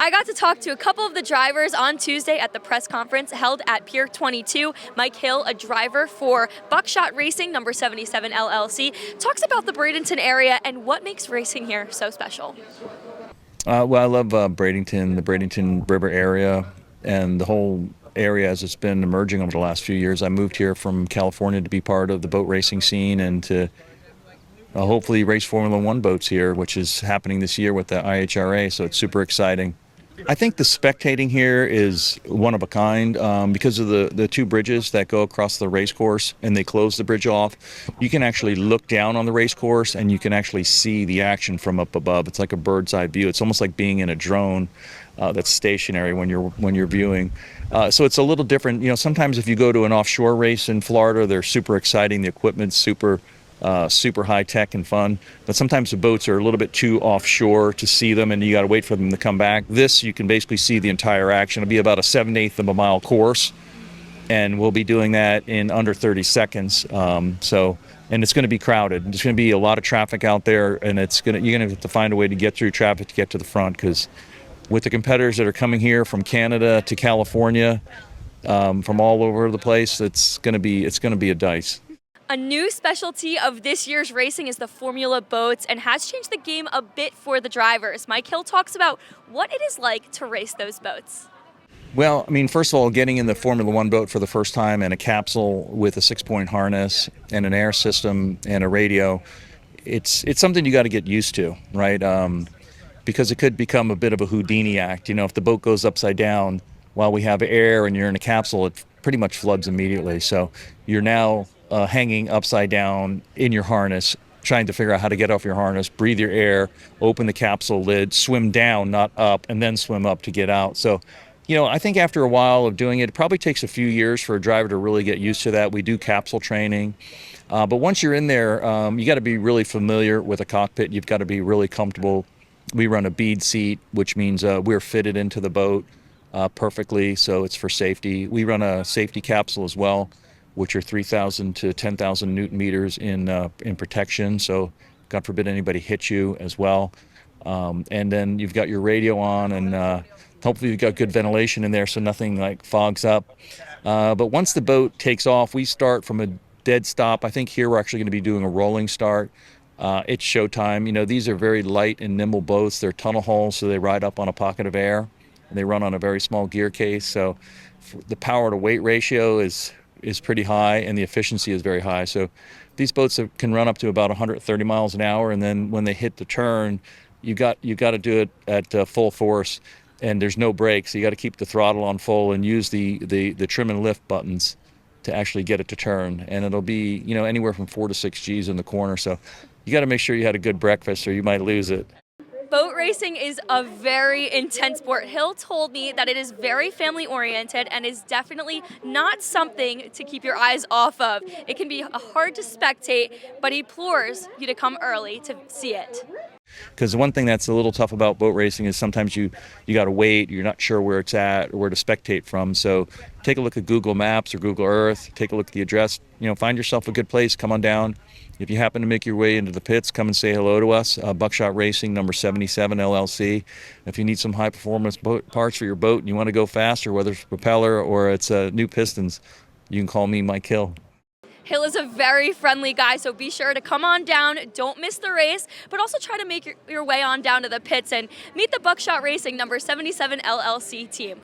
I got to talk to a couple of the drivers on Tuesday at the press conference held at Pier 22. Mike Hill, a driver for Buckshot Racing number 77 LLC, talks about the Bradenton area and what makes racing here so special. Well, I love Bradenton, the Bradenton River area, and the whole area as it's been emerging over the last few years. I moved here from California to be part of the boat racing scene and to hopefully race Formula One boats here, which is happening this year with the IHRA, so it's super exciting. I think the spectating here is one of a kind because of the two bridges that go across the race course, and they close the bridge off. You can actually look down on the race course and you can actually see the action from up above. It's like a bird's eye view. It's almost like being in a drone that's stationary when you're viewing. So it's a little different. You know, sometimes if you go to an offshore race in Florida, they're super exciting. The equipment's super high tech and fun, but sometimes the boats are a little bit too offshore to see them, and you got to wait for them to come back. This, you can basically see the entire action. It'll be about a 7/8 of a mile course, and we'll be doing that in under 30 seconds. And it's going to be crowded. There's going to be a lot of traffic out there, and you're going to have to find a way to get through traffic to get to the front, because with the competitors that are coming here from Canada to California, from all over the place, it's going to be a dice. A new specialty of this year's racing is the Formula boats and has changed the game a bit for the drivers. Mike Hill talks about what it is like to race those boats. Well, I mean, first of all, getting in the Formula One boat for the first time in a capsule with a 6-point harness and an air system and a radio, it's something you got to get used to, right? Because it could become a bit of a Houdini act. You know, if the boat goes upside down while we have air and you're in a capsule, it pretty much floods immediately. So you're now hanging upside down in your harness, trying to figure out how to get off your harness, breathe your air, open the capsule lid, swim down, not up, and then swim up to get out. So, you know, I think after a while of doing it, it probably takes a few years for a driver to really get used to that. We do capsule training. But once you're in there, you got to be really familiar with a cockpit. You've got to be really comfortable. We run a bead seat, which means we're fitted into the boat perfectly, so it's for safety. We run a safety capsule as well, which are 3,000 to 10,000 Newton meters in protection. So God forbid anybody hit you as well. And then you've got your radio on, and hopefully you've got good ventilation in there so nothing like fogs up. But once the boat takes off, we start from a dead stop. I think here we're actually going to be doing a rolling start. It's showtime. You know, these are very light and nimble boats. They're tunnel hulls, so they ride up on a pocket of air. And they run on a very small gear case. So the power to weight ratio is pretty high, and the efficiency is very high. So these boats can run up to about 130 miles an hour, and then when they hit the turn, you got to do it at full force, and there's no brakes. So you got to keep the throttle on full and use the trim and lift buttons to actually get it to turn. And it'll be, you know, anywhere from 4 to 6 G's in the corner. So you got to make sure you had a good breakfast or you might lose it. Boat racing is a very intense sport. Hill told me that it is very family oriented and is definitely not something to keep your eyes off of. It can be hard to spectate, but he implores you to come early to see it. Because the one thing that's a little tough about boat racing is sometimes you got to wait, you're not sure where it's at or where to spectate from. So take a look at Google Maps or Google Earth, take a look at the address, you know, find yourself a good place, come on down. If you happen to make your way into the pits, come and say hello to us, Buckshot Racing number 77 LLC. If you need some high performance parts for your boat and you want to go faster, whether it's propeller or it's new pistons, you can call me Mike Hill. Hill is a very friendly guy, so be sure to come on down, don't miss the race, but also try to make your way on down to the pits and meet the Buckshot Racing number 77 LLC team.